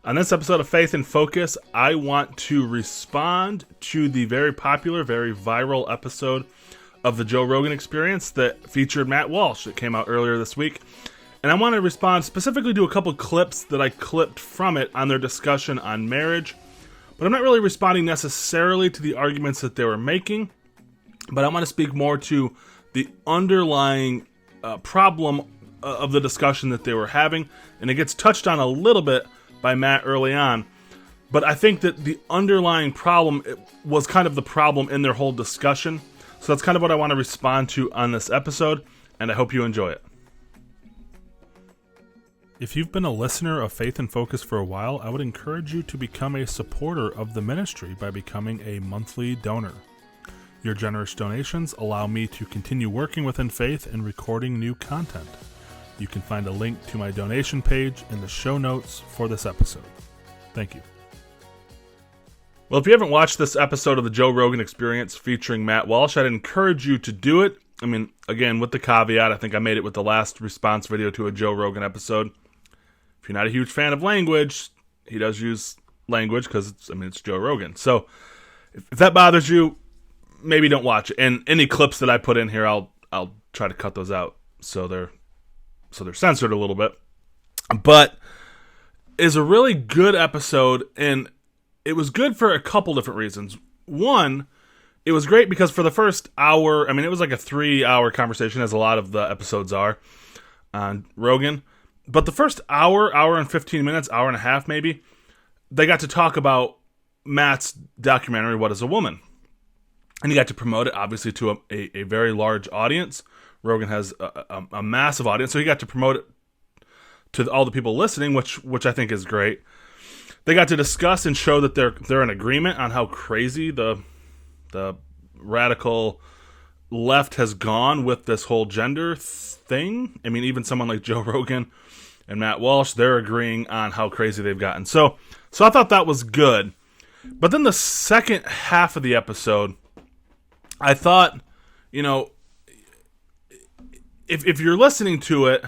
On this episode of Faith in Focus, I want to respond to the very popular, very viral episode of the Joe Rogan Experience that featured Matt Walsh that came out earlier this week. And I want to respond specifically to a couple clips that I clipped from it on their discussion on marriage. But I'm not really responding necessarily to the arguments that they were making, but I want to speak more to the underlying problem of the discussion that they were having. And it gets touched on a little bit by Matt early on, but I think that the underlying problem was kind of the problem in their whole discussion. So that's kind of what I want to respond to on this episode, and I hope you enjoy it. If you've been a listener of Faith in Focus for a while, I would encourage you to become a supporter of the ministry by becoming a monthly donor. Your generous donations allow me to continue working within Faith and recording new content. You can find a link to my donation page in the show notes for this episode. Thank you. Well, if you haven't watched this episode of the Joe Rogan Experience featuring Matt Walsh, I'd encourage you to do it. I mean, again, with the caveat, I think I made it with the last response video to a Joe Rogan episode. If you're not a huge fan of language, he does use language because it's Joe Rogan. So if that bothers you, maybe don't watch it. And any clips that I put in here, I'll try to cut those out so they're censored a little bit. But it's a really good episode, and it was good for a couple different reasons. One, it was great because for the first hour, it was like a 3-hour conversation, as a lot of the episodes are on Rogan. But the first hour and 15 minutes, hour and a half maybe, they got to talk about Matt's documentary, What is a Woman? And he got to promote it, obviously, to a very large audience. Rogan has a massive audience, so he got to promote it to all the people listening, which I think is great. They got to discuss and show that they're in agreement on how crazy the radical left has gone with this whole gender thing. Even someone like Joe Rogan and Matt Walsh, they're agreeing on how crazy they've gotten. So I thought that was good. But then the second half of the episode, I thought, if you're listening to it,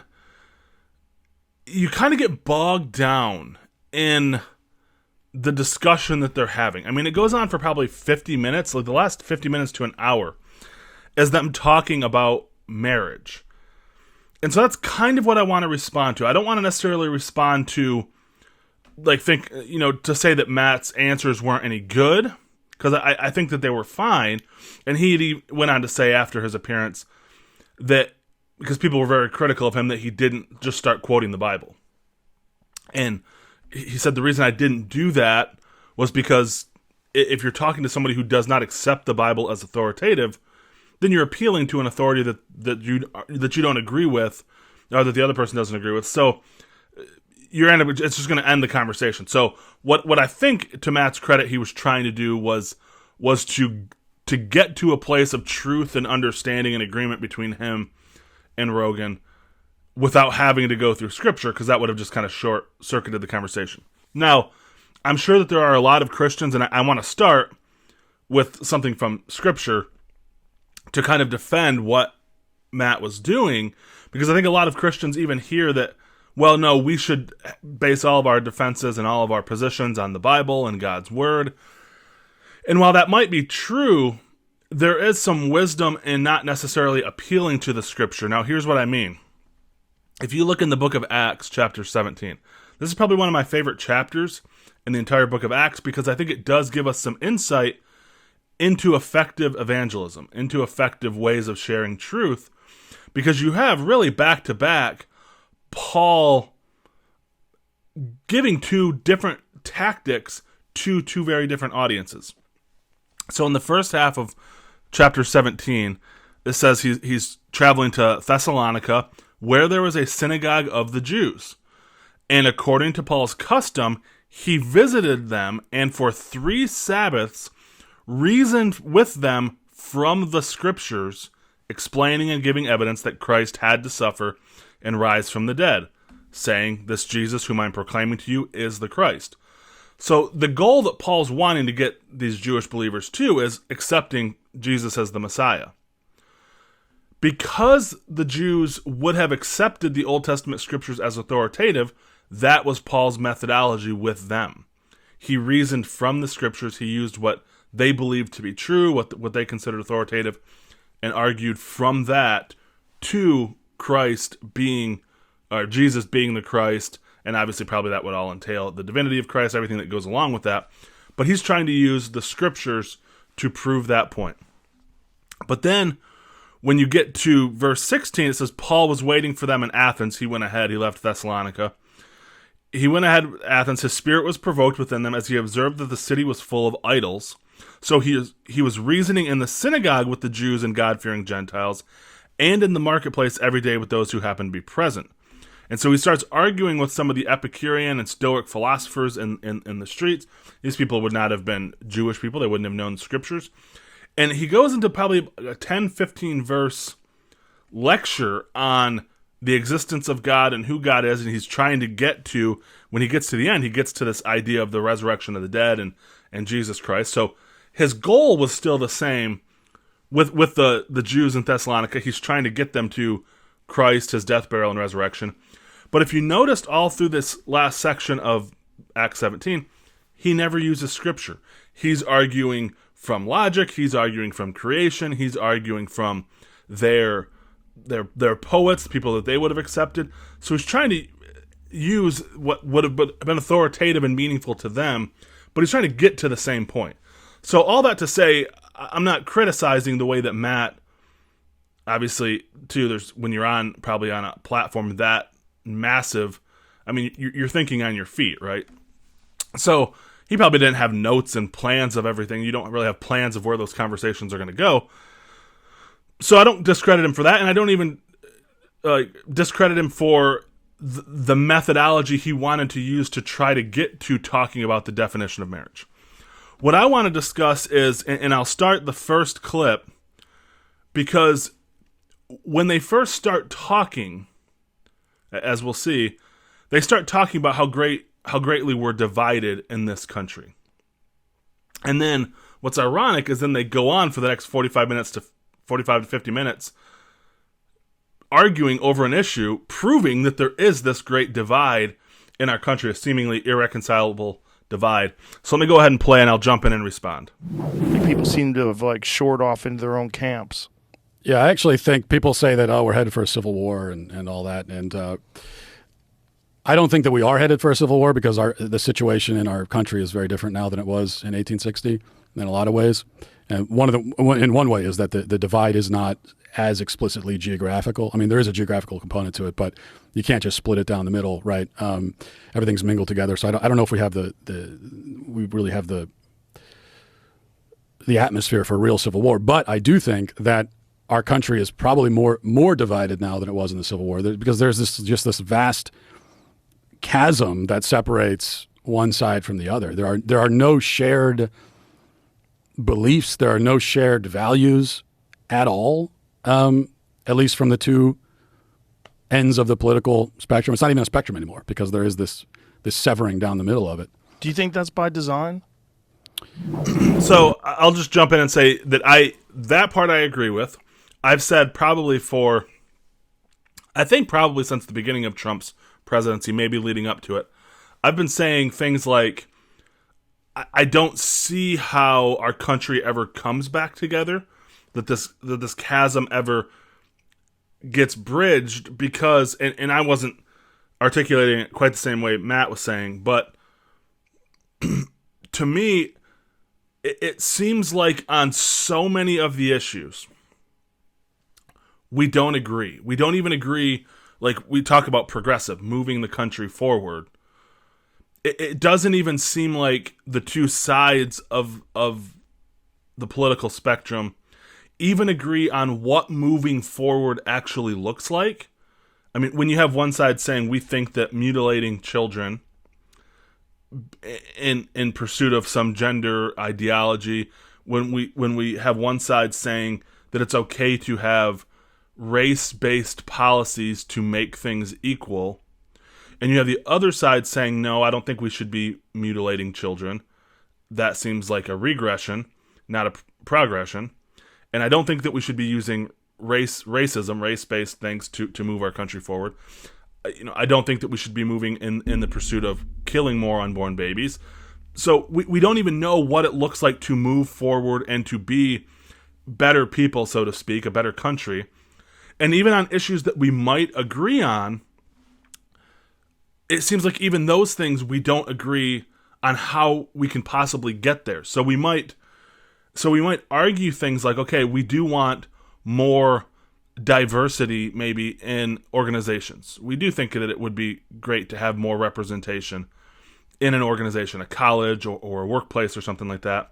you kind of get bogged down in the discussion that they're having. It goes on for probably 50 minutes, like the last 50 minutes to an hour, as them talking about marriage. And so that's kind of what I want to respond to. I don't want to necessarily respond to, to say that Matt's answers weren't any good, because I think that they were fine. And he went on to say after his appearance that, because people were very critical of him, that he didn't just start quoting the Bible. And he said the reason I didn't do that was because if you're talking to somebody who does not accept the Bible as authoritative, then you're appealing to an authority that you don't agree with, or that the other person doesn't agree with. So it's just going to end the conversation. So what I think, to Matt's credit, he was trying to do was to get to a place of truth and understanding and agreement between him and Rogan without having to go through scripture, because that would have just kind of short-circuited the conversation. Now, I'm sure that there are a lot of Christians, and I want to start with something from scripture to kind of defend what Matt was doing, because I think a lot of Christians even hear that, well, no, we should base all of our defenses and all of our positions on the Bible and God's Word. And while that might be true, there is some wisdom in not necessarily appealing to the scripture. Now, here's what I mean. If you look in the book of Acts, chapter 17, this is probably one of my favorite chapters in the entire book of Acts, because I think it does give us some insight into effective evangelism, into effective ways of sharing truth, because you have really back-to-back Paul giving two different tactics to two very different audiences. So in the first half of chapter 17, it says he's traveling to Thessalonica, where there was a synagogue of the Jews. And according to Paul's custom, he visited them and for 3 Sabbaths reasoned with them from the scriptures, explaining and giving evidence that Christ had to suffer and rise from the dead, saying, "This Jesus whom I'm proclaiming to you is the Christ." So the goal that Paul's wanting to get these Jewish believers to is accepting Jesus as the Messiah. Because the Jews would have accepted the Old Testament scriptures as authoritative, that was Paul's methodology with them. He reasoned from the scriptures. He used what they believed to be true, what they considered authoritative, and argued from that to Christ being, or Jesus being the Christ, and obviously probably that would all entail the divinity of Christ, everything that goes along with that. But he's trying to use the scriptures to prove that point. But then, when you get to verse 16, it says, Paul was waiting for them in Athens. He went ahead. He left Thessalonica. He went ahead of Athens. His spirit was provoked within them as he observed that the city was full of idols. So he was reasoning in the synagogue with the Jews and God-fearing Gentiles, and in the marketplace every day with those who happened to be present. And so he starts arguing with some of the Epicurean and Stoic philosophers in the streets. These people would not have been Jewish people. They wouldn't have known scriptures. And he goes into probably a 10, 15 verse lecture on the existence of God and who God is, and he's trying to get to, when he gets to the end, he gets to this idea of the resurrection of the dead and Jesus Christ. So his goal was still the same with the Jews in Thessalonica. He's trying to get them to Christ, his death, burial, and resurrection. But if you noticed all through this last section of Acts 17, he never uses scripture. He's arguing from logic, he's arguing from creation, he's arguing from their poets, people that they would have accepted. So he's trying to use what would have been authoritative and meaningful to them, but he's trying to get to the same point. So all that to say, I'm not criticizing the way that Matt, obviously, too, there's when you're probably on a platform that massive, I mean, you're thinking on your feet, right? So he probably didn't have notes and plans of everything. You don't really have plans of where those conversations are going to go. So I don't discredit him for that, and I don't even discredit him for the methodology he wanted to use to try to get to talking about the definition of marriage. What I want to discuss is, and I'll start the first clip, because when they first start talking, as we'll see, they start talking about how greatly we're divided in this country. And then what's ironic is then they go on for the next 45 to 50 minutes arguing over an issue, proving that there is this great divide in our country, a seemingly irreconcilable divide. So let me go ahead and play, and I'll jump in and respond. People seem to have shored off into their own camps. Yeah, I actually think people say that, we're headed for a civil war and all that. And I don't think that we are headed for a civil war, because the situation in our country is very different now than it was in 1860 in a lot of ways. And in one way is that the divide is not as explicitly geographical. I mean, there is a geographical component to it, but you can't just split it down the middle, right? Everything's mingled together. So I don't know if we have we really have the atmosphere for a real civil war. But I do think that our country is probably more divided now than it was in the Civil War, because there's this vast chasm that separates one side from the other. There are no shared beliefs. There are no shared values at all, at least from the two ends of the political spectrum. It's not even a spectrum anymore, because there is this severing down the middle of it. Do you think that's by design? So I'll just jump in and say that that part I agree with. I've said probably since the beginning of Trump's presidency, maybe leading up to it, I've been saying things like, I don't see how our country ever comes back together, that this chasm ever gets bridged, because, and I wasn't articulating it quite the same way Matt was saying, but to me, it seems like on so many of the issues, we don't agree. We don't even agree, like we talk about progressive, moving the country forward. It doesn't even seem like the two sides of the political spectrum even agree on what moving forward actually looks like. I mean, when you have one side saying we think that mutilating children in pursuit of some gender ideology, when we have one side saying that it's okay to have race-based policies to make things equal, and you have the other side saying, no, I don't think we should be mutilating children. That seems like a regression, not a progression. And I don't think that we should be using racism, race-based things to move our country forward. I don't think that we should be moving in the pursuit of killing more unborn babies. So we don't even know what it looks like to move forward and to be better people, so to speak, a better country. And even on issues that we might agree on, it seems like even those things we don't agree on how we can possibly get there. So we might argue things like, okay, we do want more diversity maybe in organizations. We do think that it would be great to have more representation in an organization, a college or a workplace or something like that.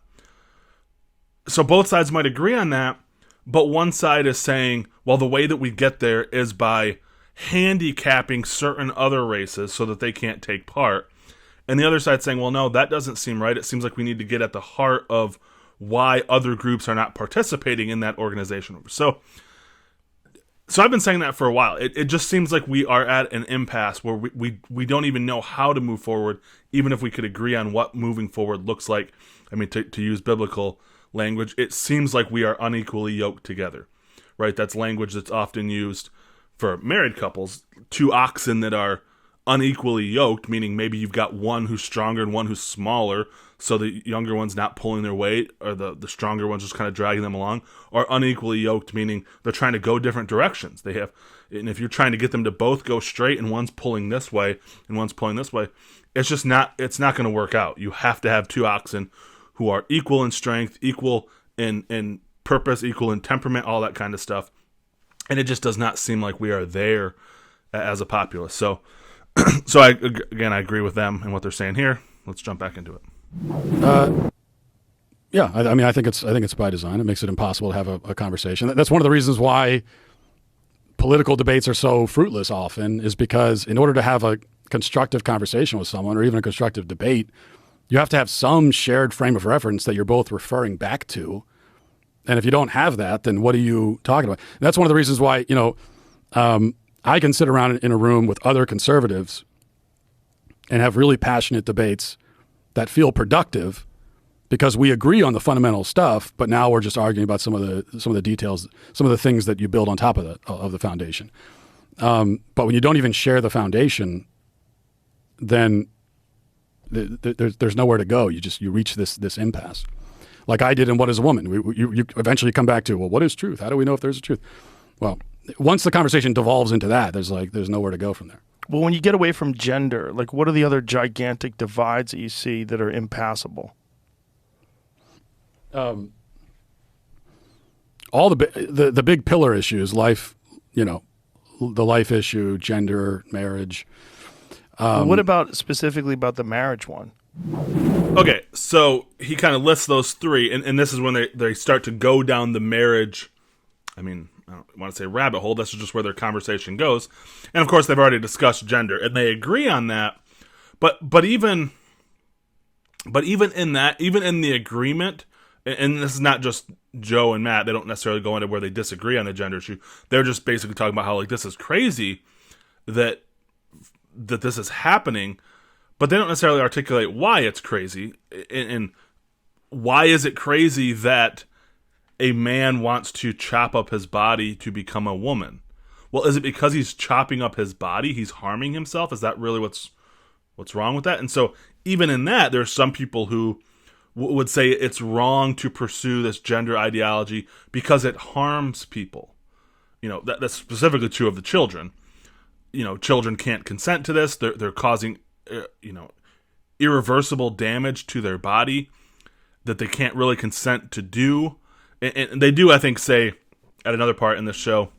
So both sides might agree on that, but one side is saying, well, the way that we get there is by handicapping certain other races so that they can't take part. And the other side saying, well, no, that doesn't seem right. It seems like we need to get at the heart of why other groups are not participating in that organization. So I've been saying that for a while. It just seems like we are at an impasse where we don't even know how to move forward, even if we could agree on what moving forward looks like. I mean, to use biblical language, it seems like we are unequally yoked together, right? That's language that's often used for married couples. Two oxen that are unequally yoked, meaning maybe you've got one who's stronger and one who's smaller, so the younger one's not pulling their weight, or the stronger one's just kind of dragging them along. Or unequally yoked, meaning they're trying to go different directions. And if you're trying to get them to both go straight and one's pulling this way and one's pulling this way, it's not going to work out. You have to have two oxen who are equal in strength, equal in purpose, equal in temperament, all that kind of stuff. And it just does not seem like we are there as a populace. So I agree with them and what they're saying here. Let's jump back into it. Yeah, I think it's by design. It makes it impossible to have a conversation. That's one of the reasons why political debates are so fruitless often, is because in order to have a constructive conversation with someone, or even a constructive debate, you have to have some shared frame of reference that you're both referring back to. And if you don't have that, then what are you talking about? And that's one of the reasons why, I can sit around in a room with other conservatives and have really passionate debates that feel productive because we agree on the fundamental stuff, but now we're just arguing about some of the details, some of the things that you build on top of the foundation. But when you don't even share the foundation, then there's nowhere to go. You reach this impasse, like I did in What Is a Woman. You eventually come back to, well, what is truth? How do we know if there's a truth? Well, once the conversation devolves into that, there's nowhere to go from there. Well, when you get away from gender, like what are the other gigantic divides that you see that are impassable? All the big pillar issues, life, the life issue, gender, marriage. What about specifically about the marriage one? Okay, so he kind of lists those three, and this is when they start to go down the marriage. I don't want to say rabbit hole. That's just where their conversation goes. And of course, they've already discussed gender, and they agree on that. But even in that, even in the agreement, and this is not just Joe and Matt. They don't necessarily go into where they disagree on the gender issue. They're just basically talking about how this is crazy that this is happening, but they don't necessarily articulate why it's crazy, and why is it crazy that a man wants to chop up his body to become a woman? Well, is it because he's chopping up his body, he's harming himself? Is that really what's wrong with that? And so even in that, there's some people who would say it's wrong to pursue this gender ideology because it harms people. That's specifically true of the children. Children can't consent to this. They're causing, irreversible damage to their body that they can't really consent to do. And they do, I think, say at another part in this show,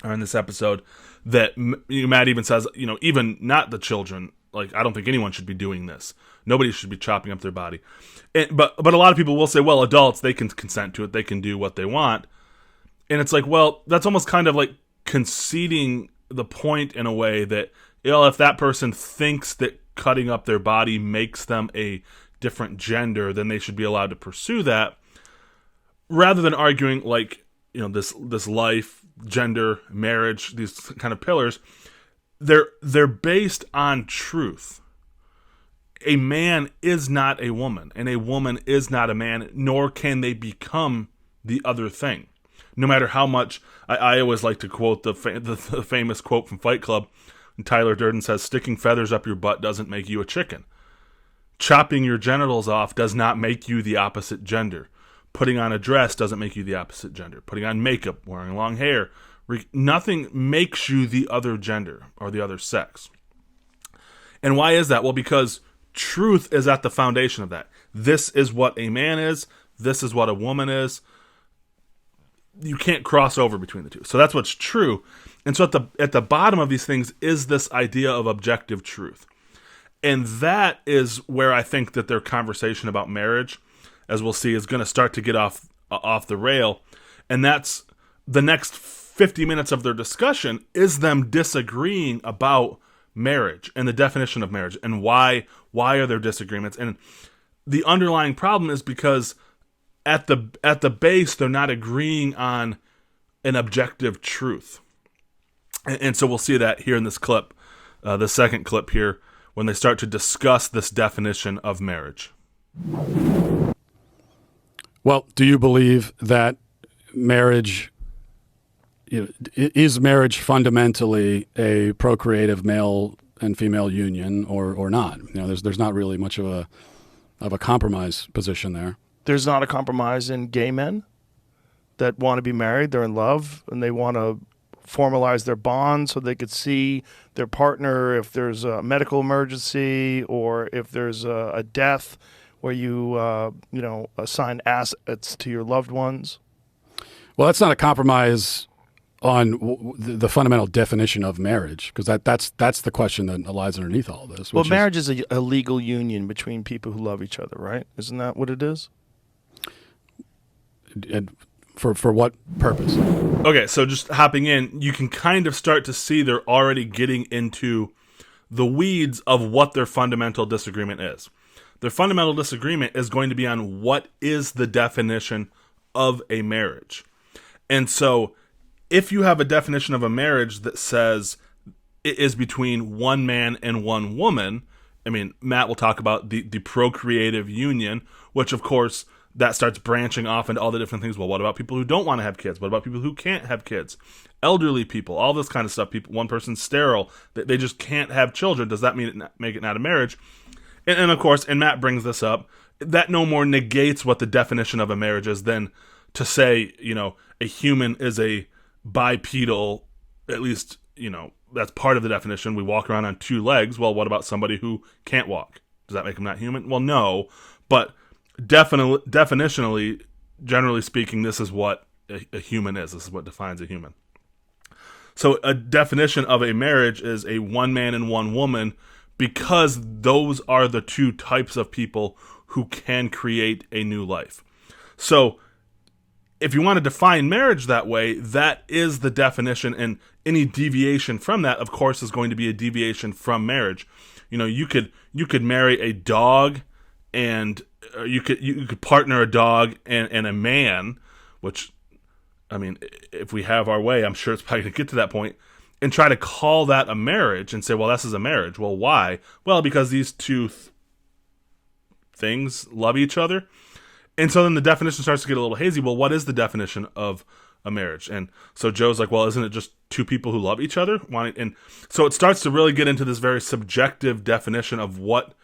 or in this episode, that Matt even says, even not the children, I don't think anyone should be doing this. Nobody should be chopping up their body. But a lot of people will say, well, adults, they can consent to it. They can do what they want. And it's like, well, that's almost kind of like conceding the point in a way that, if that person thinks that cutting up their body makes them a different gender, then they should be allowed to pursue that, rather than arguing this life, gender, marriage, these kind of pillars. They're based on truth. A man is not a woman, and a woman is not a man, nor can they become the other thing. No matter how much, I always like to quote the famous quote from Fight Club. Tyler Durden says, sticking feathers up your butt doesn't make you a chicken. Chopping your genitals off does not make you the opposite gender. Putting on a dress doesn't make you the opposite gender. Putting on makeup, wearing long hair, nothing makes you the other gender or the other sex. And why is that? Well, because truth is at the foundation of that. This is what a man is. This is what a woman is. You can't cross over between the two. So that's what's true. And so at the bottom of these things is this idea of objective truth. And that is where I think that their conversation about marriage, as we'll see, is going to start to get off the rail. And that's the next 50 minutes of their discussion is them disagreeing about marriage and the definition of marriage and why are there disagreements. And the underlying problem is because at the base, they're not agreeing on an objective truth. And so we'll see that here in this clip, the second clip here, when they start to discuss this definition of marriage. Well, do you believe that marriage, is marriage fundamentally a procreative male and female union or not? There's not really much of a compromise position there. There's not a compromise in gay men that want to be married. They're in love and they want to formalize their bond so they could see their partner if there's a medical emergency or if there's a death where you assign assets to your loved ones. Well, that's not a compromise on the fundamental definition of marriage, because that's the question that lies underneath all of this. Well, marriage is a legal union between people who love each other, right? Isn't that what it is? And for what purpose? Okay, so just hopping in, you can kind of start to see they're already getting into the weeds of what their fundamental disagreement is. Their fundamental disagreement is going to be on what is the definition of a marriage. And so if you have a definition of a marriage that says it is between one man and one woman, I mean, Matt will talk about the procreative union, which of course that starts branching off into all the different things. Well, what about people who don't want to have kids? What about people who can't have kids? Elderly people, all this kind of stuff. People, one person's sterile, they just can't have children. Does that make it not a marriage? And of course, and Matt brings this up, that no more negates what the definition of a marriage is than to say, a human is a bipedal, at least, that's part of the definition. We walk around on two legs. Well, what about somebody who can't walk? Does that make them not human? Well, no, but definitionally, generally speaking, this is what a human is. This is what defines a human. So a definition of a marriage is a one man and one woman, because those are the two types of people who can create a new life. So if you want to define marriage that way, that is the definition, and any deviation from that, of course, is going to be a deviation from marriage. You could marry a dog, and you could partner a dog and a man, which, I mean, if we have our way, I'm sure it's probably going to get to that point, and try to call that a marriage and say, well, this is a marriage. Well, why? Well, because these two things love each other. And so then the definition starts to get a little hazy. Well, what is the definition of a marriage? And so Joe's like, well, isn't it just two people who love each other? And so it starts to really get into this very subjective definition of what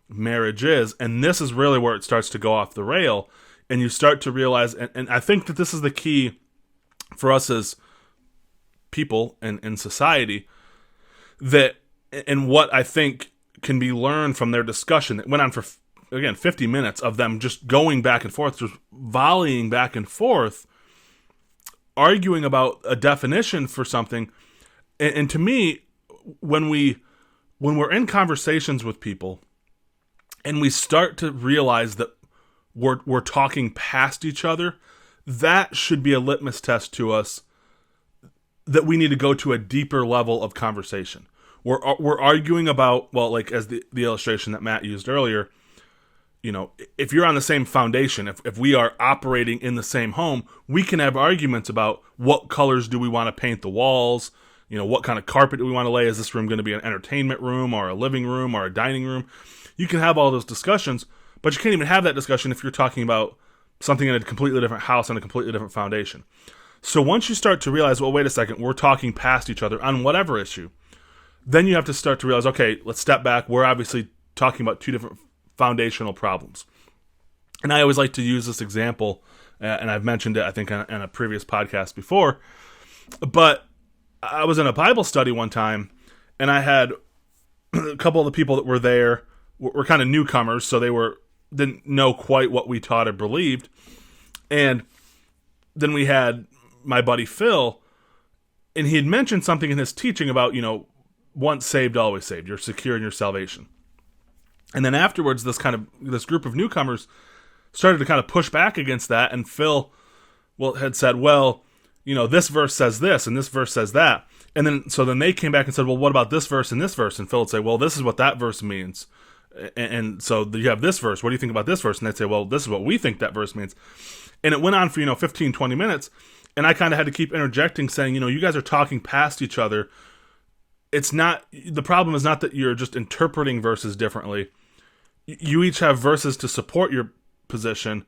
marriage is. And this is really where it starts to go off the rail. And you start to realize, and I think that this is the key for us as people and in society, that, and what I think can be learned from their discussion that went on for, again, 50 minutes of them just going back and forth, just volleying back and forth, arguing about a definition for something. And to me, when we're in conversations with people and we start to realize that we're talking past each other, that should be a litmus test to us that we need to go to a deeper level of conversation. We're arguing about, well, like as the illustration that Matt used earlier, if you're on the same foundation, if we are operating in the same home, we can have arguments about what colors do we want to paint the walls, what kind of carpet do we want to lay? Is this room going to be an entertainment room or a living room or a dining room? You can have all those discussions, but you can't even have that discussion if you're talking about something in a completely different house on a completely different foundation. So once you start to realize, well, wait a second, we're talking past each other on whatever issue, then you have to start to realize, okay, let's step back. We're obviously talking about two different foundational problems. And I always like to use this example, and I've mentioned it, I think, in a previous podcast before, but I was in a Bible study one time, and I had a couple of the people that were there were kind of newcomers, so they didn't know quite what we taught or believed. And then we had my buddy Phil, and he had mentioned something in his teaching about, once saved, always saved. You're secure in your salvation. And then afterwards, this group of newcomers started to kind of push back against that, and Phil had said, well, this verse says this, and this verse says that. And then they came back and said, well, what about this verse and this verse? And Phil would say, well, this is what that verse means. And so you have this verse. What do you think about this verse? And they'd say, well, this is what we think that verse means. And it went on for, 15, 20 minutes. And I kind of had to keep interjecting, saying, you guys are talking past each other. The problem is not that you're just interpreting verses differently. You each have verses to support your position,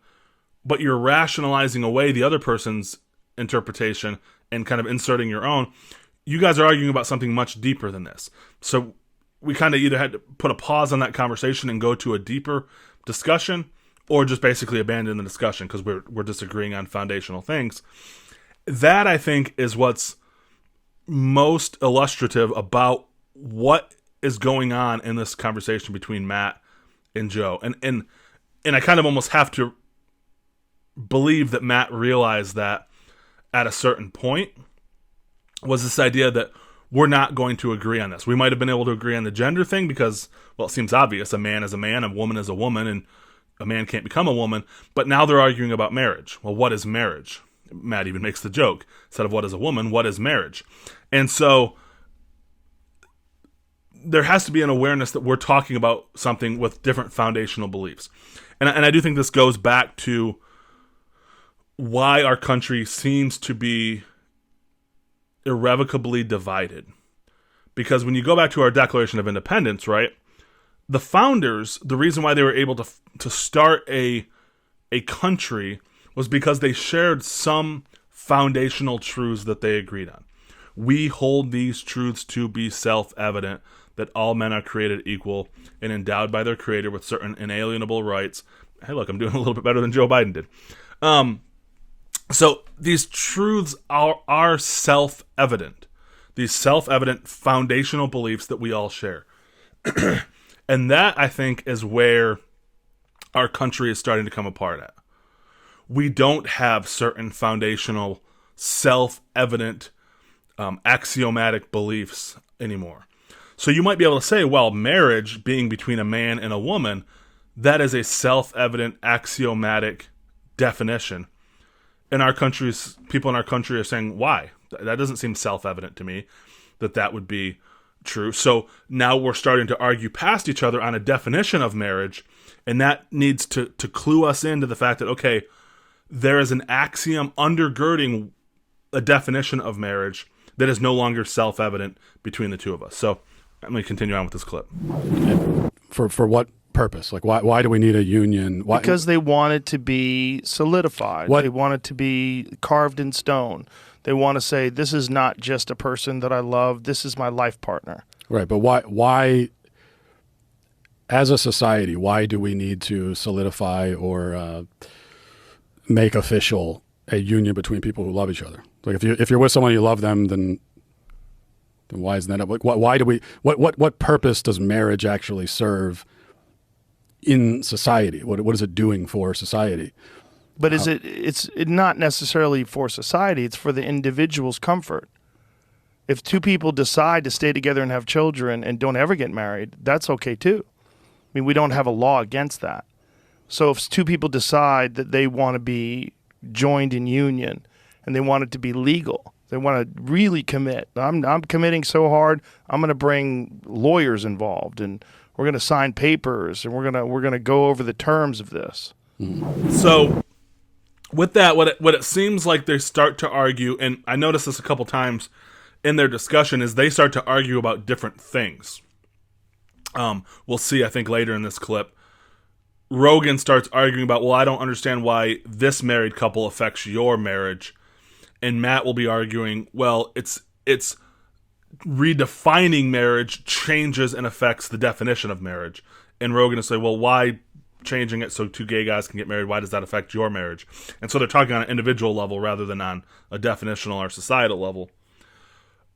but you're rationalizing away the other person's interpretation and kind of inserting your own. You guys are arguing about something much deeper than this. So we kind of either had to put a pause on that conversation and go to a deeper discussion, or just basically abandon the discussion because we're disagreeing on foundational things. That, I think, is what's most illustrative about what is going on in this conversation between Matt and Joe. And I kind of almost have to believe that Matt realized that at a certain point was this idea that we're not going to agree on this. We might have been able to agree on the gender thing because, well, it seems obvious. A man is a man, a woman is a woman, and a man can't become a woman. But now they're arguing about marriage. Well, what is marriage? Matt even makes the joke. Instead of what is a woman, what is marriage? And so there has to be an awareness that we're talking about something with different foundational beliefs. And I do think this goes back to why our country seems to be irrevocably divided. Because when you go back to our Declaration of Independence, right, the founders, the reason why they were able to start a country was because they shared some foundational truths that they agreed on. We hold these truths to be self-evident, that all men are created equal and endowed by their Creator with certain inalienable rights. Hey, look, I'm doing a little bit better than Joe Biden did. So these truths are self-evident. These self-evident foundational beliefs that we all share. And that, I think, is where our country is starting to come apart at. We don't have certain foundational, self-evident, axiomatic beliefs anymore. So you might be able to say, well, marriage being between a man and a woman, that is a self-evident, axiomatic definition. And people in our country are saying, why? That doesn't seem self-evident to me that would be true. So now we're starting to argue past each other on a definition of marriage, and that needs to clue us into the fact that, okay, there is an axiom undergirding a definition of marriage that is no longer self-evident between the two of us. So I'm going to continue on with this clip. For what purpose? Like, why do we need a union? Why? Because they want it to be solidified. What? They want it to be carved in stone. They want to say, this is not just a person that I love. This is my life partner. Right, but why, as a society, why do we need to solidify or make official a union between people who love each other? Like, if you're with someone you love them, then why isn't that? Like, why do we? What purpose does marriage actually serve in society? What is it doing for society? But it's not necessarily for society. It's for the individual's comfort. If two people decide to stay together and have children and don't ever get married, that's okay too. I mean, we don't have a law against that. So if two people decide that they want to be joined in union and they want it to be legal, they want to really commit. I'm committing so hard, I'm going to bring lawyers involved, and we're going to sign papers, and we're going to go over the terms of this. So with that, what it seems like they start to argue, and I noticed this a couple times in their discussion, is they start to argue about different things. We'll see, I think, later in this clip. Rogan starts arguing about, well, I don't understand why this married couple affects your marriage. And Matt will be arguing, well, it's redefining marriage changes and affects the definition of marriage. And Rogan will say, well, why changing it so two gay guys can get married? Why does that affect your marriage? And so they're talking on an individual level rather than on a definitional or societal level.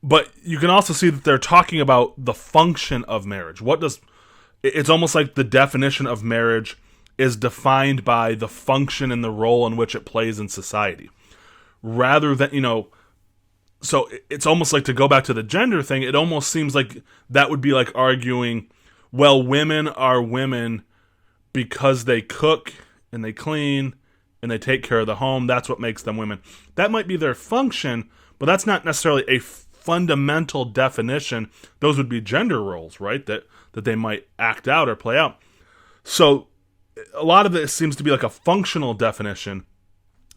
But you can also see that they're talking about the function of marriage. It's almost like the definition of marriage is defined by the function and the role in which it plays in society. Rather than, so it's almost like, to go back to the gender thing, it almost seems like that would be like arguing, well, women are women because they cook and they clean and they take care of the home. That's what makes them women. That might be their function, but that's not necessarily a fundamental definition. Those would be gender roles, right? That they might act out or play out. So a lot of it seems to be like a functional definition.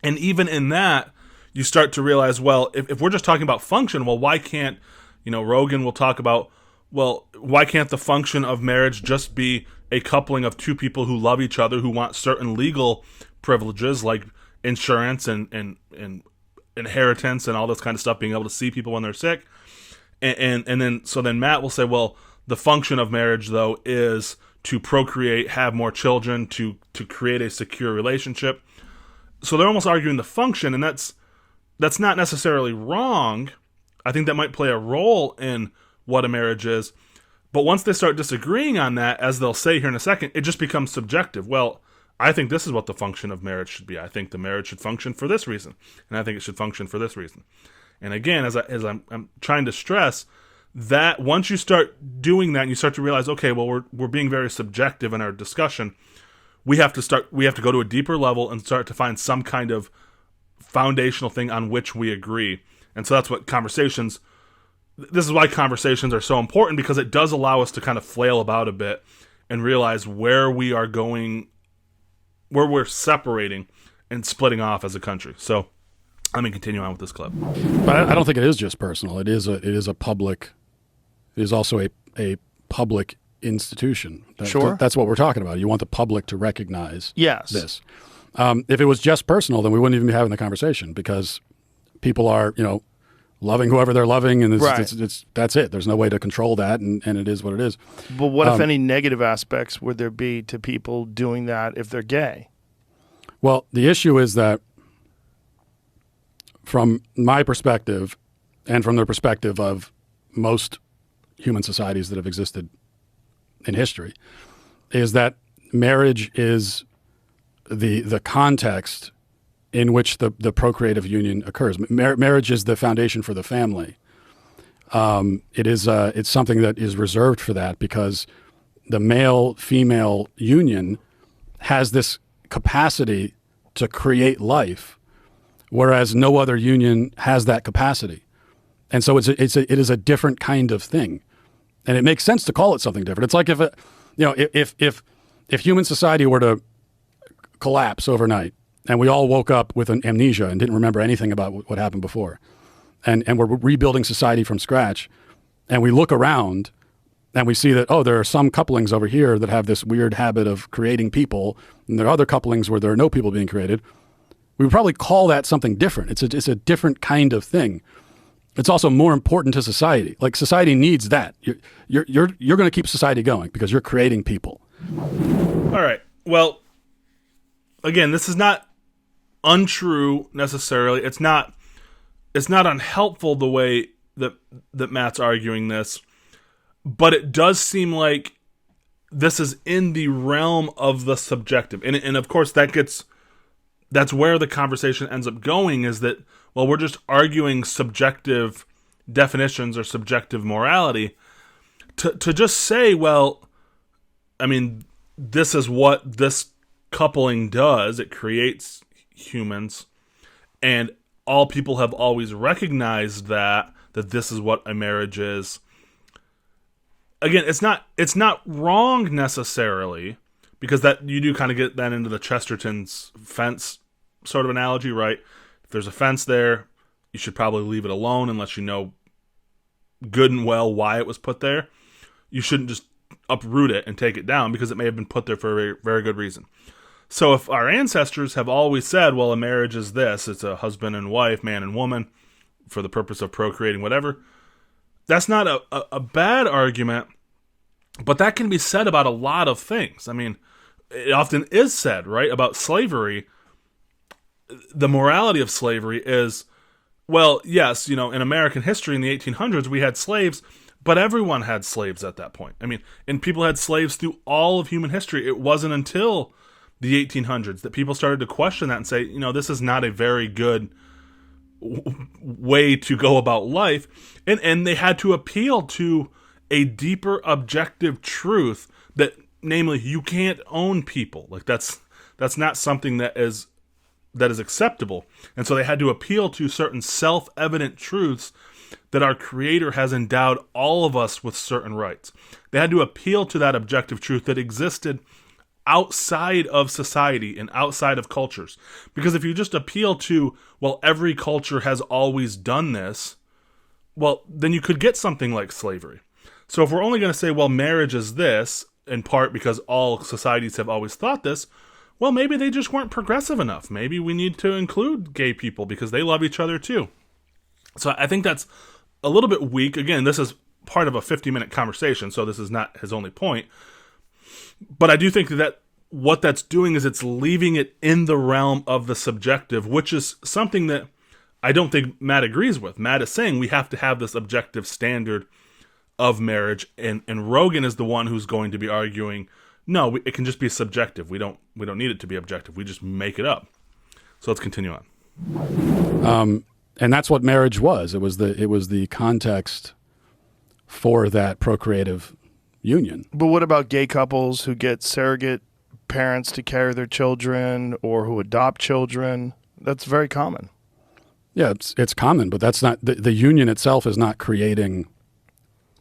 And even in that, you start to realize, well, if we're just talking about function, well, why can't, Rogan will talk about, well, why can't the function of marriage just be a coupling of two people who love each other, who want certain legal privileges like insurance and inheritance and all this kind of stuff, being able to see people when they're sick. And then Matt will say, well, the function of marriage, though, is to procreate, have more children, to create a secure relationship. So they're almost arguing the function, and that's not necessarily wrong. I think that might play a role in what a marriage is. But once they start disagreeing on that, as they'll say here in a second, it just becomes subjective. Well, I think this is what the function of marriage should be. I think the marriage should function for this reason, and I think it should function for this reason. And again, as I'm trying to stress, that once you start doing that and you start to realize, okay, well, we're being very subjective in our discussion, we have to go to a deeper level and start to find some kind of foundational thing on which we agree. And so that's what this is why conversations are so important, because it does allow us to kind of flail about a bit and realize where we are going, where we're separating and splitting off as a country. So let me continue on with this clip. But I don't think it is just personal. It is also a public institution. Sure. That's what we're talking about. You want the public to recognize this. If it was just personal, then we wouldn't even be having the conversation, because people are, loving whoever they're loving, and that's it. There's no way to control that, and it is what it is. But what, if any, negative aspects would there be to people doing that if they're gay? Well, the issue is that, from my perspective, and from the perspective of most human societies that have existed in history, is that marriage is the context in which the procreative union occurs. Marriage is the foundation for the family. It's something that is reserved for that, because the male-female union has this capacity to create life, whereas no other union has that capacity. And so it is a different kind of thing, and it makes sense to call it something different. It's like if human society were to collapse overnight, and we all woke up with an amnesia and didn't remember anything about what happened before, and we're rebuilding society from scratch, and we look around and we see that, there are some couplings over here that have this weird habit of creating people, and there are other couplings where there are no people being created, we would probably call that something different. It's a different kind of thing. It's also more important to society. Like, society needs that. You're going to keep society going because you're creating people. All right. Well, again, this is not untrue necessarily. It's not unhelpful the way that Matt's arguing this, but it does seem like this is in the realm of the subjective, and of course that's where the conversation ends up going, is that, well, we're just arguing subjective definitions or subjective morality. To just say, well, I mean, this is what this coupling does. It creates humans, and all people have always recognized that this is what a marriage is. Again, it's not wrong necessarily, because that you do kind of get that into the Chesterton's fence sort of analogy, right? If there's a fence there, you should probably leave it alone unless you know good and well why it was put there. You shouldn't just uproot it and take it down because it may have been put there for a very, very good reason. So if our ancestors have always said, well, a marriage is this, it's a husband and wife, man and woman, for the purpose of procreating, whatever, that's not a bad argument, but that can be said about a lot of things. I mean, it often is said, right, about slavery. The morality of slavery is, well, yes, in American history in the 1800s, we had slaves, but everyone had slaves at that point. I mean, and people had slaves through all of human history. It wasn't until the 1800s that people started to question that and say, this is not a very good way to go about life. And they had to appeal to a deeper objective truth that, namely, you can't own people. Like that's not something that is acceptable. And so they had to appeal to certain self-evident truths that our Creator has endowed all of us with certain rights. They had to appeal to that objective truth that existed outside of society and outside of cultures. Because if you just appeal to, well, every culture has always done this, well, then you could get something like slavery. So if we're only going to say, well, marriage is this, in part because all societies have always thought this, well, maybe they just weren't progressive enough. Maybe we need to include gay people because they love each other too. So I think that's a little bit weak. Again, this is part of a 50-minute conversation, so this is not his only point. But I do think that what that's doing is it's leaving it in the realm of the subjective, which is something that I don't think Matt agrees with. Matt is saying we have to have this objective standard of marriage, and Rogan is the one who's going to be arguing, no, it can just be subjective. We don't need it to be objective. We just make it up. So let's continue on. And that's what marriage was. It was the context for that procreative union. But what about gay couples who get surrogate parents to carry their children or who adopt children? That's very common. Yeah, it's common, but that's not the union itself is not creating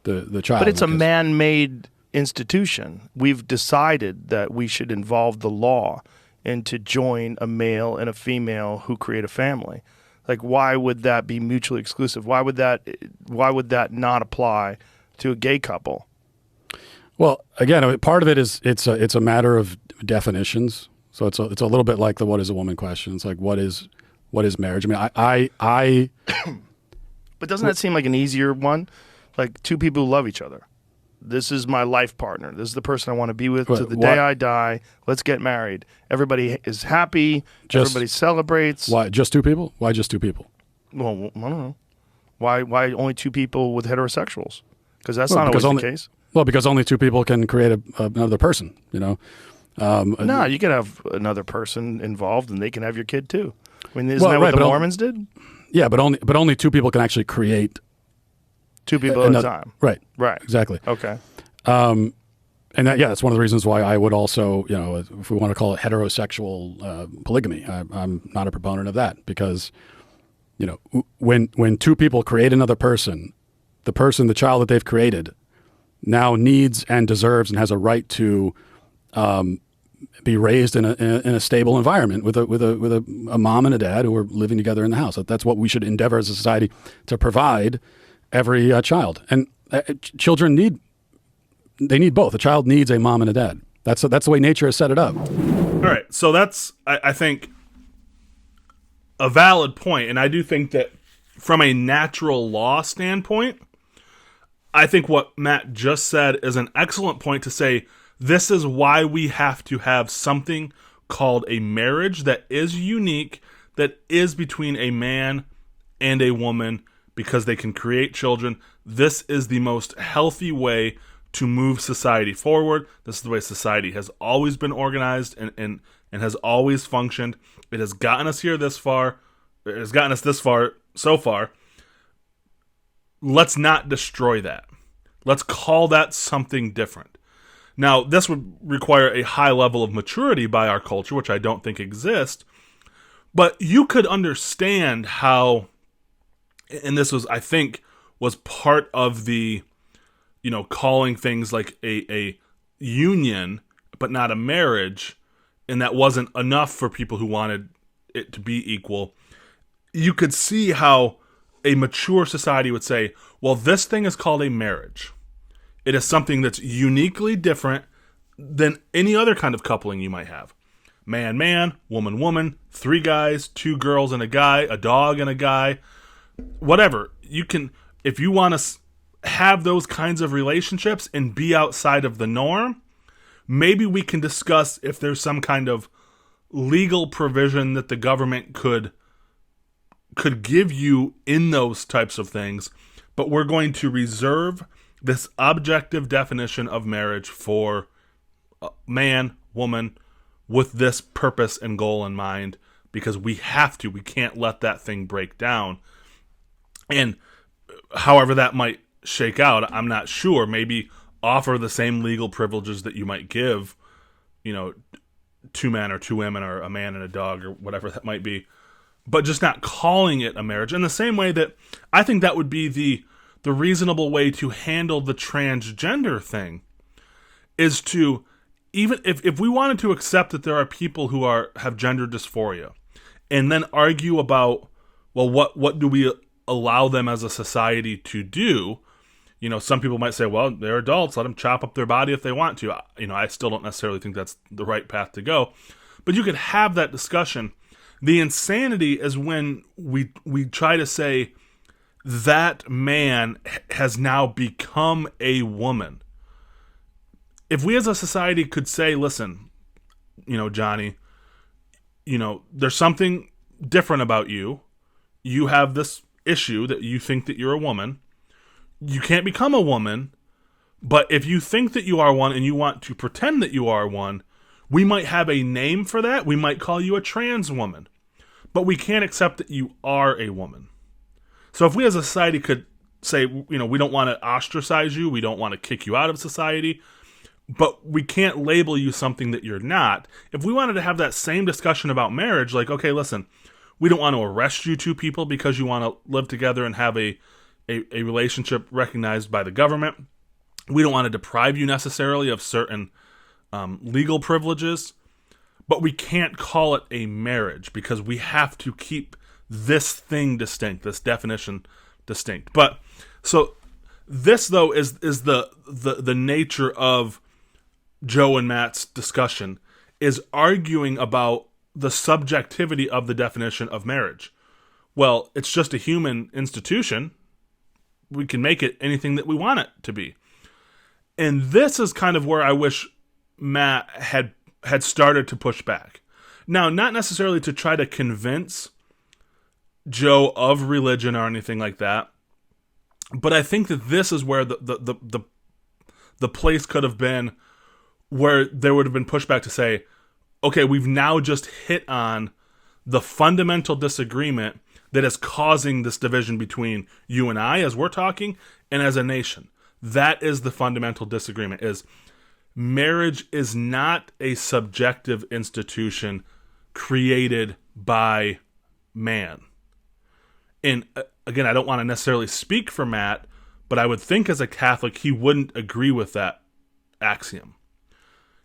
the child. But it's a man-made institution. We've decided that we should involve the law and to join a male and a female who create a family. Like, why would that be mutually exclusive? Why would that not apply to a gay couple? Well, again, part of it is it's a matter of definitions. So it's a little bit like the what is a woman question. It's like what is marriage? I mean, But doesn't that seem like an easier one? Like two people who love each other. This is my life partner. This is the person I want to be with to the day I die. Let's get married. Everybody is happy. Everybody celebrates. Why just two people? Why just two people? Well, I don't know. Why only two people with heterosexuals? Because that's not always the case. Well, because only two people can create another person, No, you can have another person involved, and they can have your kid too. I mean, isn't that what the Mormons did? Yeah, but only two people can actually create two people at a time. Right. Right. Exactly. Okay. And that's one of the reasons why I would also, if we want to call it heterosexual polygamy, I'm not a proponent of that because, when two people create another person, the child that they've created now needs and deserves and has a right to be raised in a stable environment with a mom and a dad who are living together in the house. That's what we should endeavor as a society to provide every child. And children need both. A child needs a mom and a dad. That's the way nature has set it up. All right, so that's I think a valid point, and I do think that from a natural law standpoint, I think what Matt just said is an excellent point to say this is why we have to have something called a marriage that is unique, that is between a man and a woman, because they can create children. This is the most healthy way to move society forward. This is the way society has always been organized and has always functioned. It has gotten us here this far. It has gotten us this far so far. Let's not destroy that. Let's call that something different. Now, this would require a high level of maturity by our culture, which I don't think exists. But you could understand how, and this was, I think, was part of the, calling things like a union, but not a marriage, and that wasn't enough for people who wanted it to be equal. You could see how a mature society would say, well, this thing is called a marriage. It is something that's uniquely different than any other kind of coupling you might have. Man, man, woman, woman, 3 guys, 2 girls and a guy, a dog and a guy, whatever. You can, if you want to have those kinds of relationships and be outside of the norm, maybe we can discuss if there's some kind of legal provision that the government could give you in those types of things, but we're going to reserve this objective definition of marriage for man, woman, with this purpose and goal in mind, because we can't let that thing break down. And however that might shake out, I'm not sure. Maybe offer the same legal privileges that you might give, two men or two women, or a man and a dog, or whatever that might be, but just not calling it a marriage. In the same way that I think that would be the reasonable way to handle the transgender thing, is to, even if we wanted to accept that there are people who have gender dysphoria, and then argue about, well, what do we allow them as a society to do? Some people might say, well, they're adults, let them chop up their body if they want to. I still don't necessarily think that's the right path to go. But you could have that discussion. The insanity is when we try to say that man has now become a woman. If we as a society could say, listen, Johnny, there's something different about you. You have this issue that you think that you're a woman. You can't become a woman, but if you think that you are one and you want to pretend that you are one, we might have a name for that. We might call you a trans woman, but we can't accept that you are a woman. So if we as a society could say, we don't want to ostracize you, we don't want to kick you out of society, but we can't label you something that you're not. If we wanted to have that same discussion about marriage, like, okay, listen, we don't want to arrest you two people because you want to live together and have a relationship recognized by the government. We don't want to deprive you necessarily of certain legal privileges, but we can't call it a marriage because we have to keep this thing distinct, this definition distinct. But so this, though, is the nature of Joe and Matt's discussion, is arguing about the subjectivity of the definition of marriage. Well, it's just a human institution. We can make it anything that we want it to be. And this is kind of where I wish Matt had started to push back. Now, not necessarily to try to convince Joe of religion or anything like that, but I think that this is where the place could have been where there would have been pushback to say, okay, we've now just hit on the fundamental disagreement that is causing this division between you and I as we're talking and as a nation. That is the fundamental disagreement, is marriage is not a subjective institution created by man. And again, I don't want to necessarily speak for Matt, but I would think as a Catholic, he wouldn't agree with that axiom.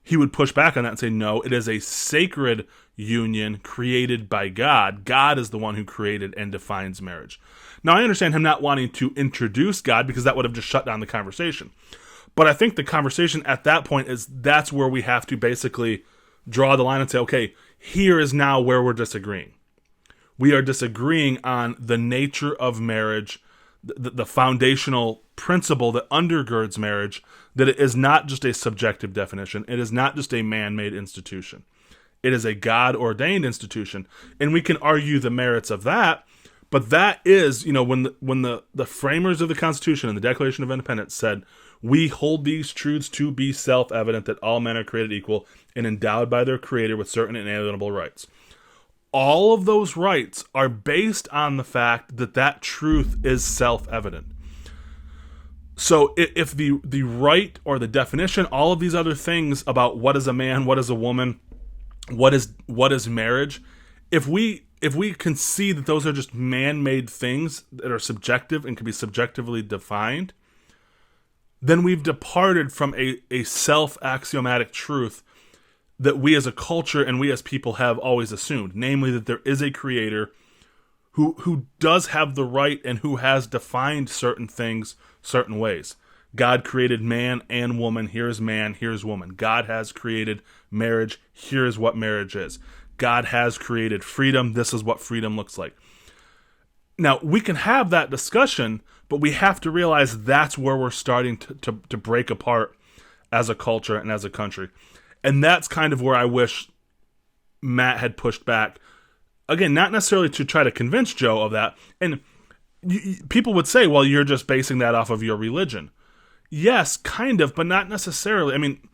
He would push back on that and say, no, it is a sacred union created by God. God is the one who created and defines marriage. Now, I understand him not wanting to introduce God because that would have just shut down the conversation. But I think the conversation at that point that's where we have to basically draw the line and say, okay, here is now where we're disagreeing. We are disagreeing on the nature of marriage, the foundational principle that undergirds marriage, that it is not just a subjective definition. It is not just a man-made institution. It is a God-ordained institution. And we can argue the merits of that, but that is, when the framers of the Constitution and the Declaration of Independence said, we hold these truths to be self-evident that all men are created equal and endowed by their Creator with certain inalienable rights. All of those rights are based on the fact that truth is self-evident. So if the right or the definition, all of these other things about what is a man, what is a woman, what is marriage, if we concede that those are just man-made things that are subjective and can be subjectively defined, then we've departed from a self-axiomatic truth that we as a culture and we as people have always assumed, namely that there is a creator who does have the right and who has defined certain things certain ways. God created man and woman. Here's man, here's woman. God has created marriage. Here's what marriage is. God has created freedom. This is what freedom looks like. Now, we can have that discussion, but we have to realize that's where we're starting to break apart as a culture and as a country. And that's kind of where I wish Matt had pushed back. Again, not necessarily to try to convince Joe of that. And people would say, well, you're just basing that off of your religion. Yes, kind of, but not necessarily. I mean,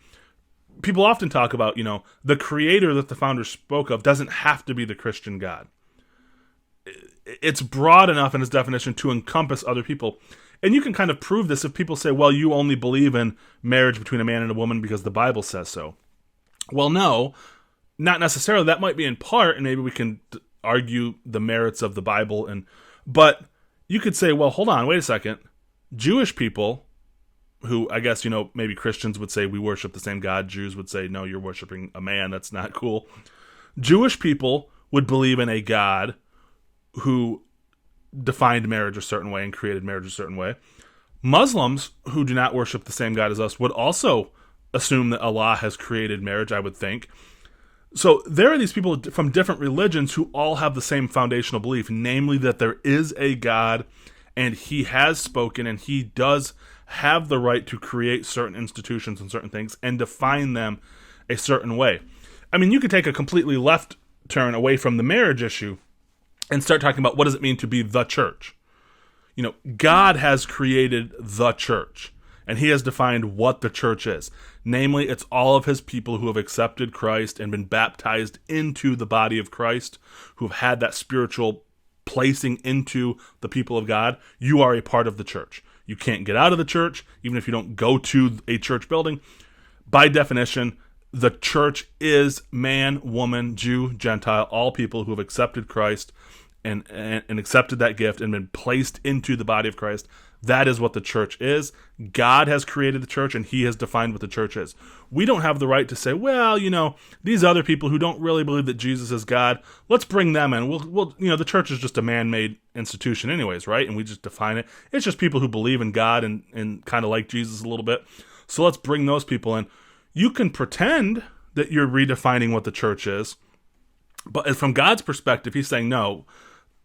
people often talk about, the creator that the founders spoke of doesn't have to be the Christian God. It's broad enough in its definition to encompass other people. And you can kind of prove this if people say, well, you only believe in marriage between a man and a woman because the Bible says so. Well, no, not necessarily. That might be in part, and maybe we can argue the merits of the Bible. But you could say, well, hold on, wait a second. Jewish people, who I guess, maybe Christians would say we worship the same God. Jews would say, no, you're worshiping a man. That's not cool. Jewish people would believe in a God who defined marriage a certain way and created marriage a certain way. Muslims who do not worship the same God as us would also assume that Allah has created marriage, I would think. So there are these people from different religions who all have the same foundational belief, namely that there is a God and he has spoken and he does have the right to create certain institutions and certain things and define them a certain way. I mean, you could take a completely left turn away from the marriage issue and start talking about what does it mean to be the church. God has created the church, and he has defined what the church is. Namely, it's all of his people who have accepted Christ and been baptized into the body of Christ, who have had that spiritual placing into the people of God. You are a part of the church. You can't get out of the church, even if you don't go to a church building. By definition, the church is man, woman, Jew, Gentile, all people who have accepted Christ and accepted that gift and been placed into the body of Christ. That is what the church is. God has created the church, and he has defined what the church is. We don't have the right to say, well, these other people who don't really believe that Jesus is God, let's bring them in. We'll the church is just a man-made institution anyways, right? And we just define it. It's just people who believe in God and kind of like Jesus a little bit. So let's bring those people in. You can pretend that you're redefining what the church is, but from God's perspective, he's saying, no,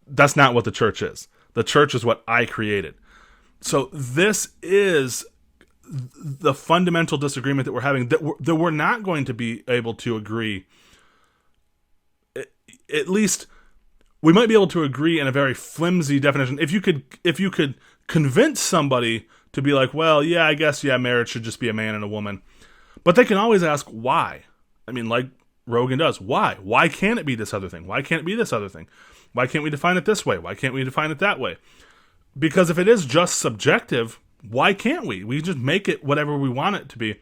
that's not what the church is. The church is what I created. So this is the fundamental disagreement that we're having, that we're not going to be able to agree. At least we might be able to agree in a very flimsy definition. If you could convince somebody to be like, well, yeah, I guess, marriage should just be a man and a woman. But they can always ask why. I mean, like Rogan does. Why? Why can't it be this other thing? Why can't it be this other thing? Why can't we define it this way? Why can't we define it that way? Because if it is just subjective, why can't we? We just make it whatever we want it to be.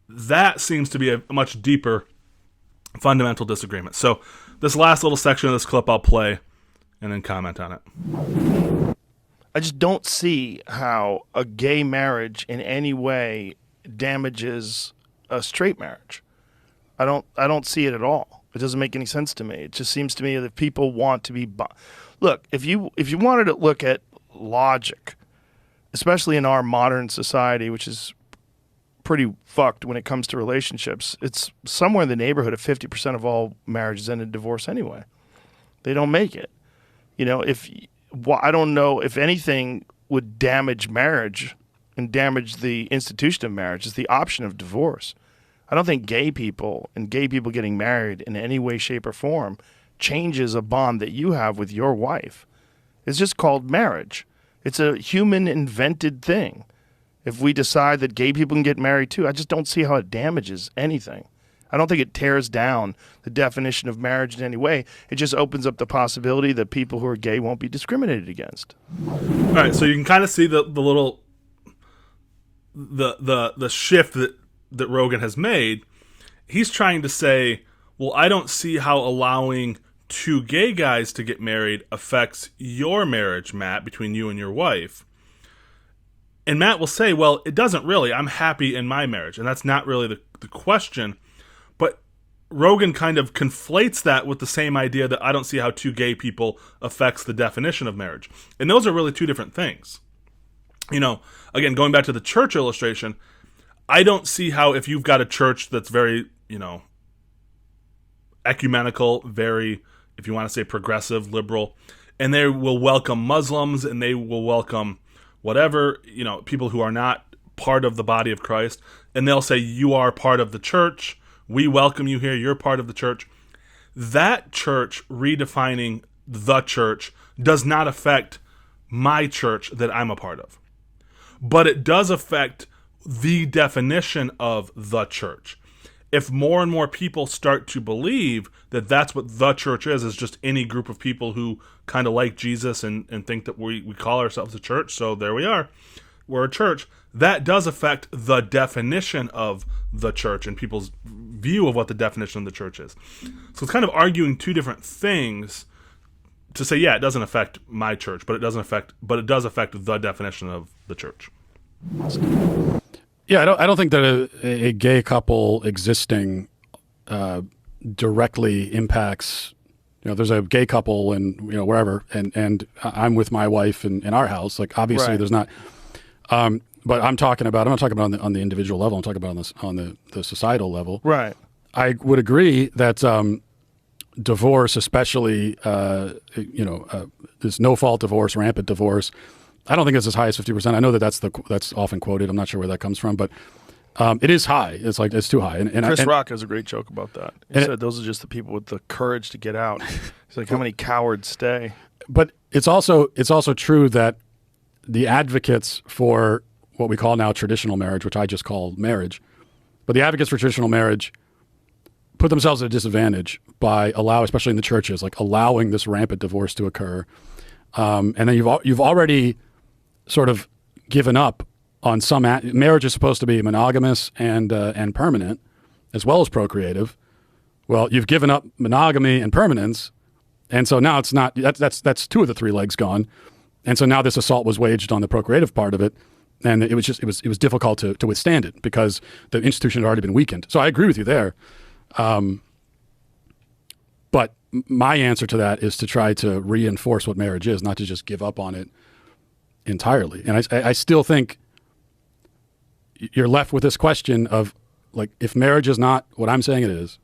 That seems to be a much deeper fundamental disagreement. So this last little section of this clip I'll play and then comment on it. I just don't see how a gay marriage in any way damages a straight marriage. I don't see it at all. It doesn't make any sense to me. It just seems to me that people want to be look, if you wanted to look at logic, especially in our modern society, which is pretty fucked when it comes to relationships, it's somewhere in the neighborhood of 50% of all marriages end in divorce anyway. They don't make it. I don't know if anything would damage marriage and damage the institution of marriage is the option of divorce. I don't think gay people getting married in any way, shape, or form changes a bond that you have with your wife. It's just called marriage. It's a human invented thing. If we decide that gay people can get married too, I just don't see how it damages anything. I don't think it tears down the definition of marriage in any way. It just opens up the possibility that people who are gay won't be discriminated against. All right, so you can kind of see the little the shift that Rogan has made. He's trying to say, well, I don't see how allowing two gay guys to get married affects your marriage, Matt, between you and your wife. And Matt will say, well, it doesn't really. I'm happy in my marriage. And that's not really the question. But Rogan kind of conflates that with the same idea that I don't see how two gay people affects the definition of marriage. And those are really two different things. Again, going back to the church illustration, I don't see how if you've got a church that's very, ecumenical, very, if you want to say progressive, liberal, and they will welcome Muslims, and they will welcome whatever, people who are not part of the body of Christ, and they'll say, you are part of the church. We welcome you here. You're part of the church. That church redefining the church does not affect my church that I'm a part of. But it does affect the definition of the church. If more and more people start to believe that that's what the church is just any group of people who kind of like Jesus and think that we call ourselves a church, so there we are, we're a church, that does affect the definition of the church and people's view of what the definition of the church is. So it's kind of arguing two different things to say, yeah, it doesn't affect my church, but it does affect the definition of the church. Yeah, I don't think that a gay couple existing directly impacts. There's a gay couple and wherever, and I'm with my wife in our house. Like obviously, Right. there's not. But I'm not talking about on the individual level. I'm talking about on the societal level. Right. I would agree that divorce, especially this no-fault divorce, rampant divorce. I don't think it's as high as 50%. I know that's often quoted. I'm not sure where that comes from, but it is high. It's too high. And Chris Rock has a great joke about that. He said those are just the people with the courage to get out. He's like, how many cowards stay? But it's also true that the advocates for what we call now traditional marriage, which I just call marriage, but the advocates for traditional marriage put themselves at a disadvantage by especially in the churches, like allowing this rampant divorce to occur. And then you've already sort of given up on some marriage is supposed to be monogamous and permanent, as well as procreative. Well, you've given up monogamy and permanence, and so now it's not. That's two of the three legs gone, and so now this assault was waged on the procreative part of it, and it was difficult to withstand it because the institution had already been weakened. So I agree with you there, but my answer to that is to try to reinforce what marriage is, not to just give up on it entirely. And I still think you're left with this question of, like, if marriage is not what I'm saying it is,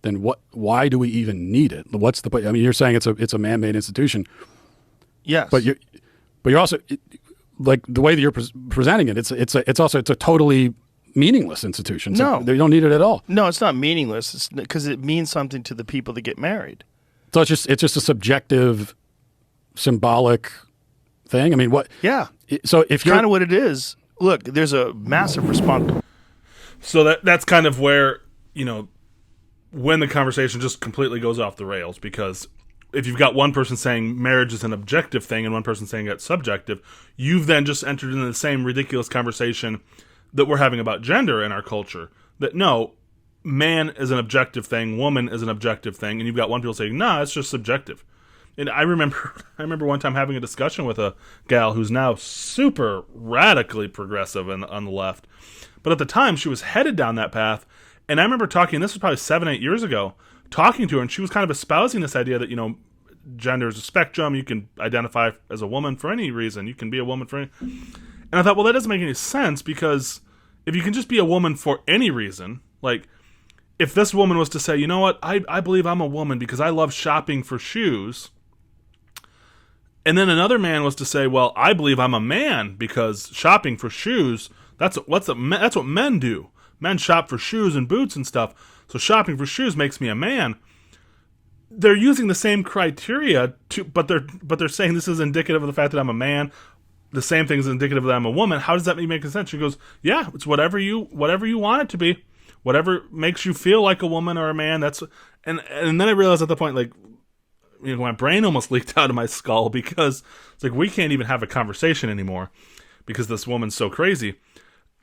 then why do we even need it? What's the point? I mean, you're saying it's a man-made institution. Yes. But you're also, like, the way that you're presenting it, it's a totally meaningless institution. So No. they don't need it at all. No, it's not meaningless. It's because it means something to the people that get married. So it's just a subjective, symbolic thing. I mean, what? Yeah. So if you're Kind of what it is. Look, there's a massive response. So that's kind of where, when the conversation just completely goes off the rails, because if you've got one person saying marriage is an objective thing and one person saying it's subjective, you've then just entered into the same ridiculous conversation that we're having about gender in our culture. That no, man is an objective thing, woman is an objective thing, and you've got one people saying, nah, it's just subjective. And I remember one time having a discussion with a gal who's now super radically progressive on the left. But at the time, she was headed down that path. And I remember talking, this was probably 7-8 years ago, talking to her, and she was kind of espousing this idea that, gender is a spectrum. You can identify as a woman for any reason. You can be a woman for any... And I thought, well, that doesn't make any sense, because if you can just be a woman for any reason, like, if this woman was to say, you know what, I believe I'm a woman because I love shopping for shoes... And then another man was to say, well, I believe I'm a man because shopping for shoes, that's what men do. Men shop for shoes and boots and stuff. So shopping for shoes makes me a man. They're using the same criteria but they're saying this is indicative of the fact that I'm a man. The same thing is indicative that I'm a woman. How does that make sense? She goes, yeah, it's whatever you want it to be. Whatever makes you feel like a woman or a man. And then I realized at the point, like, my brain almost leaked out of my skull, because it's like we can't even have a conversation anymore because this woman's so crazy.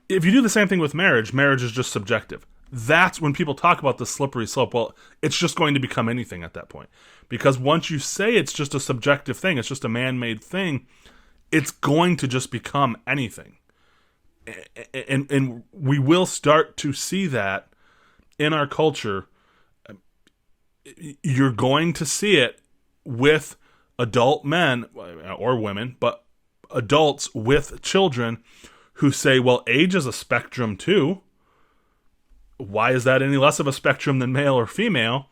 If you do the same thing with marriage is just subjective. That's when people talk about the slippery slope. Well, it's just going to become anything at that point, because once you say it's just a subjective thing, it's just a man-made thing, it's going to just become anything. And we will start to see that in our culture. You're going to see it with adult men or women, but adults with children who say, well, age is a spectrum too. Why is that any less of a spectrum than male or female?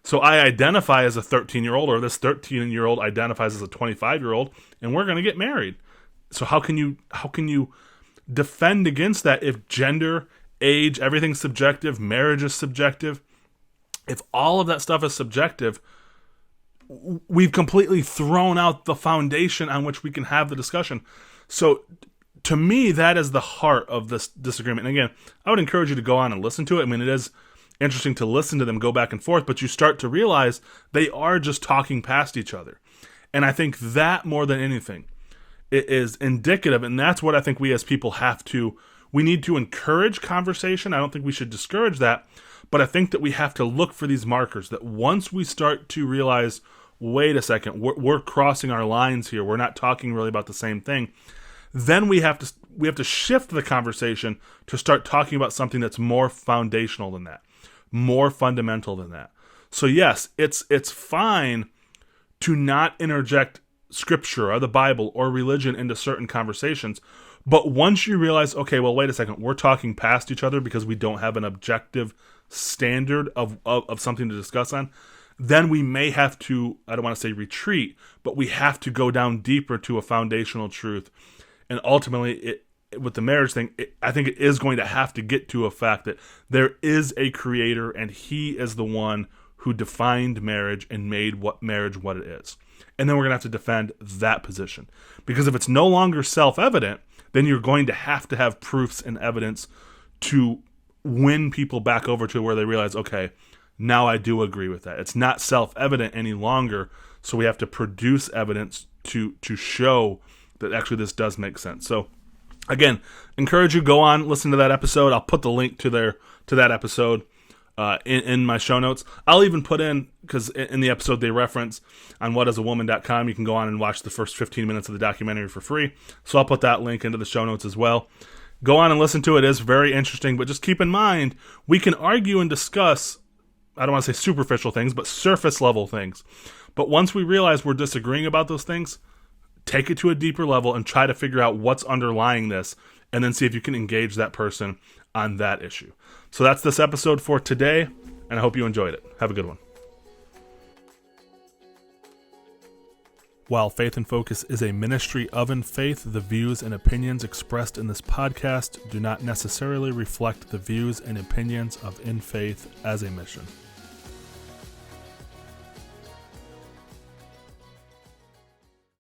So I identify as a 13-year-old, or this 13-year-old identifies as a 25-year-old, and we're going to get married. So how can you defend against that if gender, age, everything's subjective, marriage is subjective? If all of that stuff is subjective, we've completely thrown out the foundation on which we can have the discussion. So to me, that is the heart of this disagreement. And again, I would encourage you to go on and listen to it. I mean, it is interesting to listen to them go back and forth, but you start to realize they are just talking past each other. And I think that more than anything, it is indicative, and that's what I think we as people we need to encourage conversation. I don't think we should discourage that, but I think that we have to look for these markers that once we start to realize, wait a second, we're crossing our lines here, we're not talking really about the same thing, then we have to shift the conversation to start talking about something that's more foundational than that, more fundamental than that. So yes, it's fine to not interject scripture or the Bible or religion into certain conversations, but once you realize, okay, well, wait a second, we're talking past each other because we don't have an objective standard of something to discuss on, then we may have to, I don't want to say retreat, but we have to go down deeper to a foundational truth. And ultimately, with the marriage thing, I think it is going to have to get to a fact that there is a creator, and he is the one who defined marriage and made marriage what it is. And then we're going to have to defend that position. Because if it's no longer self-evident, then you're going to have proofs and evidence to win people back over to where they realize, okay, now I do agree with that. It's not self-evident any longer, so we have to produce evidence to show that actually this does make sense. So again, encourage you, go on, listen to that episode. I'll put the link to that episode in my show notes. I'll even put in, because in the episode they reference on whatisawoman.com, you can go on and watch the first 15 minutes of the documentary for free. So I'll put that link into the show notes as well. Go on and listen to it. It is very interesting, but just keep in mind, we can argue and discuss, I don't want to say superficial things, but surface level things. But once we realize we're disagreeing about those things, take it to a deeper level and try to figure out what's underlying this, and then see if you can engage that person on that issue. So that's this episode for today, and I hope you enjoyed it. Have a good one. While Faith and Focus is a ministry of InFaith, the views and opinions expressed in this podcast do not necessarily reflect the views and opinions of InFaith as a mission.